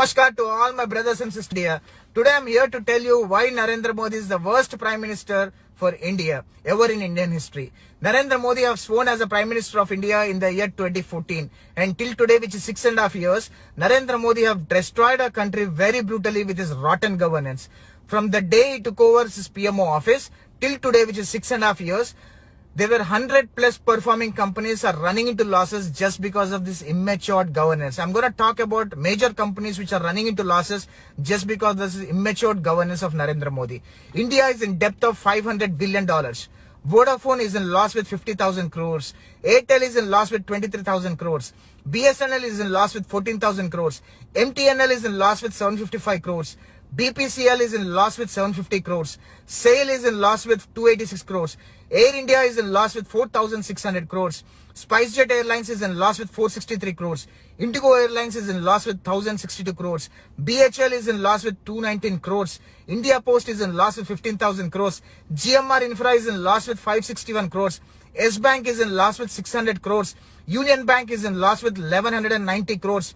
Namaskar to all my brothers and sisters here. Today I'm here to tell you why Narendra Modi is the worst Prime Minister for India ever in Indian history. Narendra Modi has sworn as a Prime Minister of India in the year 2014 and till today, which is 6.5 years, Narendra Modi have destroyed our country very brutally with his rotten governance. From the day he took over his PMO office till today, which is 6.5 years, there were 100 plus performing companies are running into losses just because of this immature governance. I'm going to talk about major companies which are running into losses just because of this immature governance of Narendra Modi. India is in debt of $500 billion. Vodafone is in loss with 50,000 crores. Airtel is in loss with 23,000 crores. BSNL is in loss with 14,000 crores. MTNL is in loss with 755 crores. BPCL is in loss with 750 crores. SAIL is in loss with 286 crores. Air India is in loss with 4,600 crores. SpiceJet Airlines is in loss with 463 crores. Indigo Airlines is in loss with 1,062 crores. BHL is in loss with 219 crores. India Post is in loss with 15,000 crores. GMR Infra is in loss with 561 crores. S Bank is in loss with 600 crores. Union Bank is in loss with 1,190 crores.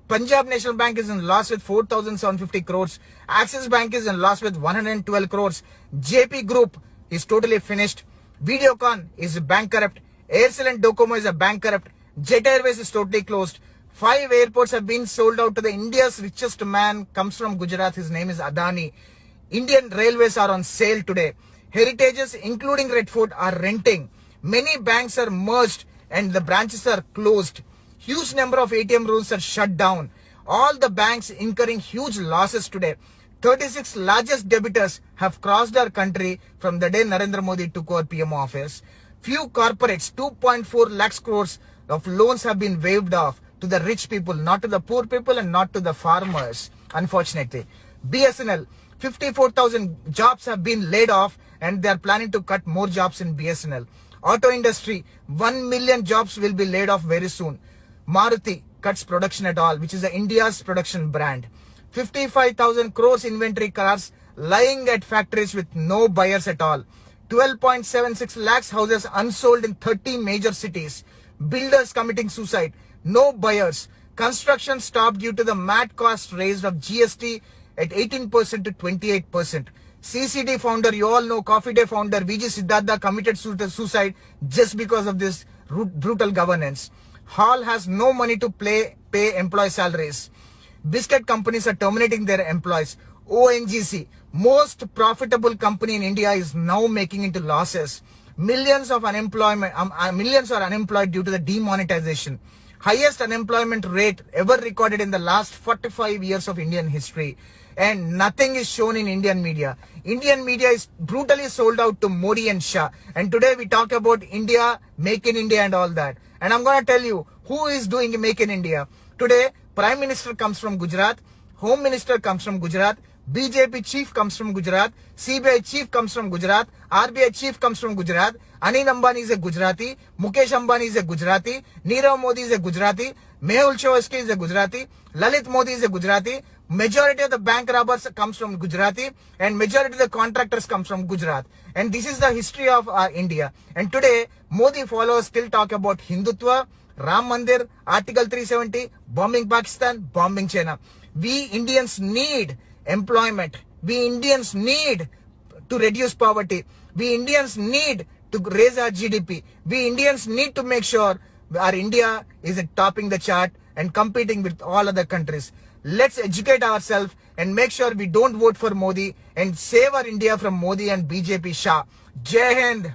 Punjab National Bank is in loss with 4,750 crores. Axis Bank is in loss with 112 crores. JP Group is totally finished. Videocon is bankrupt. Aircel and Docomo is a bankrupt. Jet Airways is totally closed. 5 airports have been sold out to the India's richest man, comes from Gujarat. His name is Adani. Indian Railways are on sale today. Heritages, including Red Fort, are renting. Many banks are merged and the branches are closed. Huge number of ATM rooms are shut down. All the banks incurring huge losses today. 36 largest debtors have crossed our country from the day Narendra Modi took over PMO office. Few corporates, 2.4 lakhs crores of loans have been waived off to the rich people, not to the poor people and not to the farmers, unfortunately. BSNL, 54,000 jobs have been laid off and they are planning to cut more jobs in BSNL. Auto industry, 1 million jobs will be laid off very soon. Maruti cuts production at all, which is India's production brand. 55,000 crores inventory cars lying at factories with no buyers at all. 12.76 lakhs houses unsold in 30 major cities. Builders committing suicide. No buyers. Construction stopped due to the mad cost raised of GST at 18% to 28%. CCD founder, you all know, Coffee Day founder VG Siddhartha committed suicide just because of this brutal governance. Hall has no money to pay employee salaries. Biscuit companies are terminating their employees. ONGC, most profitable company in India, is now making into losses. Millions are unemployed due to the demonetization. Highest unemployment rate ever recorded in the last 45 years of Indian history. And nothing is shown in Indian media. Indian media is brutally sold out to Modi and Shah. And today we talk about India, Make in India and all that. And I'm going to tell you who is doing Make in India. Today, Prime Minister comes from Gujarat. Home Minister comes from Gujarat. BJP Chief comes from Gujarat. CBI Chief comes from Gujarat. RBI Chief comes from Gujarat. Anil Ambani is a Gujarati. Mukesh Ambani is a Gujarati. Nirav Modi is a Gujarati. Mehul Chokshi is a Gujarati. Lalit Modi is a Gujarati. Majority of the bank robbers comes from Gujarati and majority of the contractors comes from Gujarat. And this is the history of India. And today, Modi followers still talk about Hindutva, Ram Mandir, Article 370, bombing Pakistan, bombing China. We Indians need employment. We Indians need to reduce poverty. We Indians need to raise our GDP. We Indians need to make sure our India is topping the chart and competing with all other countries. Let's educate ourselves and make sure we don't vote for Modi and save our India from Modi and BJP Shah. Jai Hind.